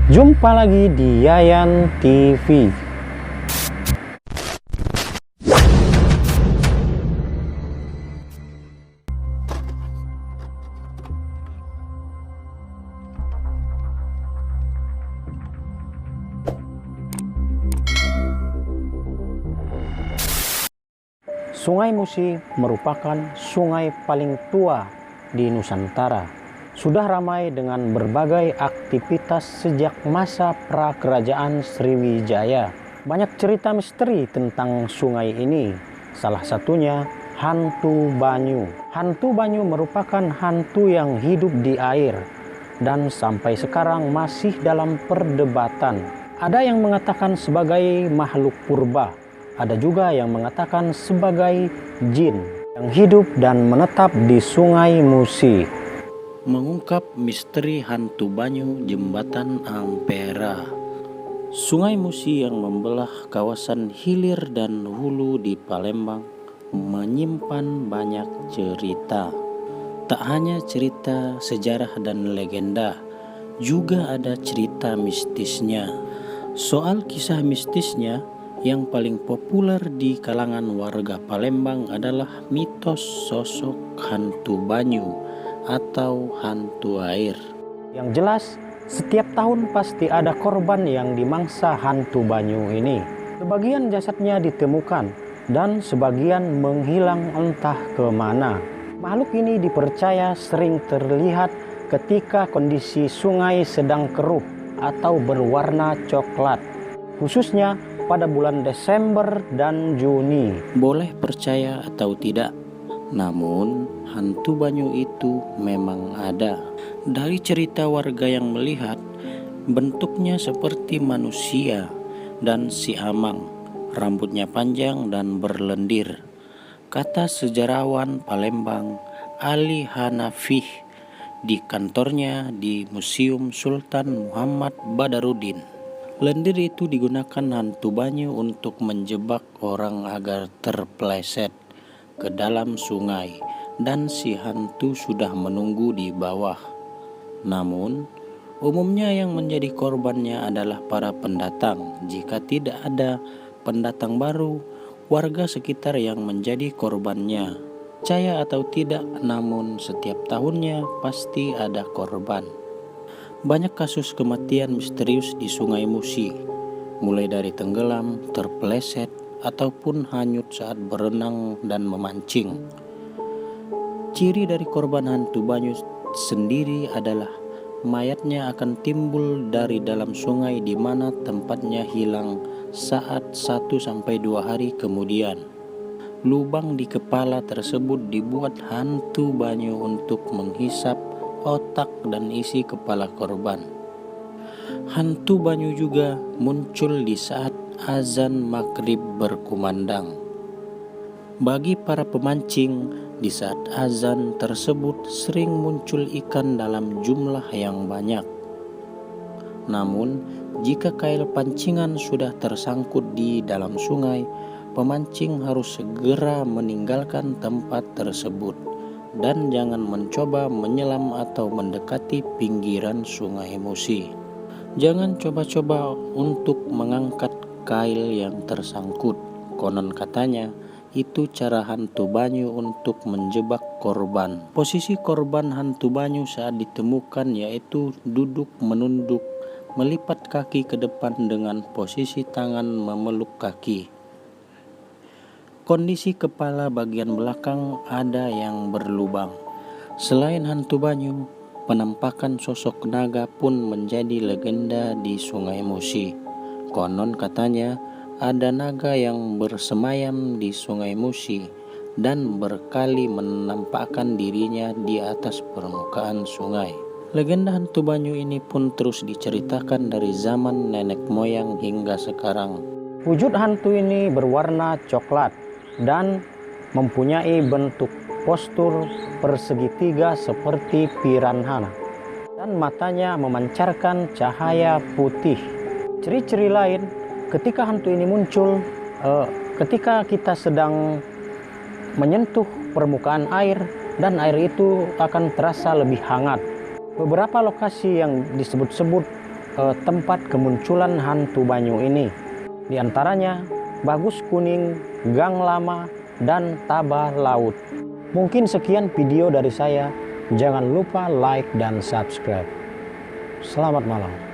Jumpa lagi di Yayan TV. Sungai Musi merupakan sungai paling tua di Nusantara. Sudah ramai dengan berbagai aktivitas sejak masa pra-kerajaan Sriwijaya. Banyak cerita misteri tentang sungai ini. Salah satunya hantu Banyu. Hantu Banyu merupakan hantu yang hidup di air dan sampai sekarang masih dalam perdebatan. Ada yang mengatakan sebagai makhluk purba. Ada juga yang mengatakan sebagai jin yang hidup dan menetap di Sungai Musi. Mengungkap misteri hantu Banyu Jembatan Ampera. Sungai Musi yang membelah kawasan hilir dan hulu di Palembang menyimpan banyak cerita. Tak hanya cerita sejarah dan legenda, juga ada cerita mistisnya. Soal kisah mistisnya, yang paling populer di kalangan warga Palembang adalah mitos sosok hantu Banyu atau hantu air. Yang jelas, setiap tahun pasti ada korban yang dimangsa hantu Banyu ini. Sebagian jasadnya ditemukan dan sebagian menghilang entah kemana. Makhluk ini dipercaya sering terlihat ketika kondisi sungai sedang keruh atau berwarna coklat, khususnya pada bulan Desember dan Juni. Boleh percaya atau tidak, namun hantu Banyu itu memang ada. Dari cerita warga yang melihat, bentuknya seperti manusia dan si amang, rambutnya panjang dan berlendir. Kata sejarawan Palembang Ali Hanafih di kantornya di Museum Sultan Muhammad Badarudin. Lendir itu digunakan hantu Banyu untuk menjebak orang agar terpeleset ke dalam sungai dan si hantu sudah menunggu di bawah. Namun, umumnya yang menjadi korbannya adalah para pendatang. Jika tidak ada pendatang baru, warga sekitar yang menjadi korbannya. Percaya atau tidak, namun setiap tahunnya pasti ada korban. Banyak kasus kematian misterius di Sungai Musi, mulai dari tenggelam, terpeleset, ataupun hanyut saat berenang dan memancing. Ciri dari korban hantu Banyu sendiri adalah mayatnya akan timbul dari dalam sungai di mana tempatnya hilang saat 1-2 hari kemudian. Lubang di kepala tersebut dibuat hantu Banyu untuk menghisap otak dan isi kepala korban. Hantu Banyu juga muncul di saat azan maghrib berkumandang. Bagi para pemancing, di saat azan tersebut sering muncul ikan dalam jumlah yang banyak. Namun, jika kail pancingan sudah tersangkut di dalam sungai, pemancing harus segera meninggalkan tempat tersebut dan jangan mencoba menyelam atau mendekati pinggiran Sungai Musi. Jangan coba-coba untuk mengangkat kail yang tersangkut. Konon katanya, itu cara hantu Banyu untuk menjebak korban. Posisi korban hantu Banyu saat ditemukan yaitu duduk menunduk, melipat kaki ke depan dengan posisi tangan memeluk kaki. Kondisi kepala bagian belakang ada yang berlubang. Selain hantu Banyu, penampakan sosok naga pun menjadi legenda di Sungai Musi. Konon katanya ada naga yang bersemayam di Sungai Musi dan berkali menampakkan dirinya di atas permukaan sungai. Legenda hantu Banyu ini pun terus diceritakan dari zaman nenek moyang hingga sekarang. Wujud hantu ini berwarna coklat dan mempunyai bentuk postur persegitiga seperti piranha dan matanya memancarkan cahaya putih. Ciri-ciri lain ketika hantu ini muncul ketika kita sedang menyentuh permukaan air dan air itu akan terasa lebih hangat. Beberapa lokasi yang disebut-sebut tempat kemunculan hantu Banyu ini. Di antaranya Bagus Kuning, Gang Lama, dan Tabah Laut. Mungkin sekian video dari saya. Jangan lupa like dan subscribe. Selamat malam.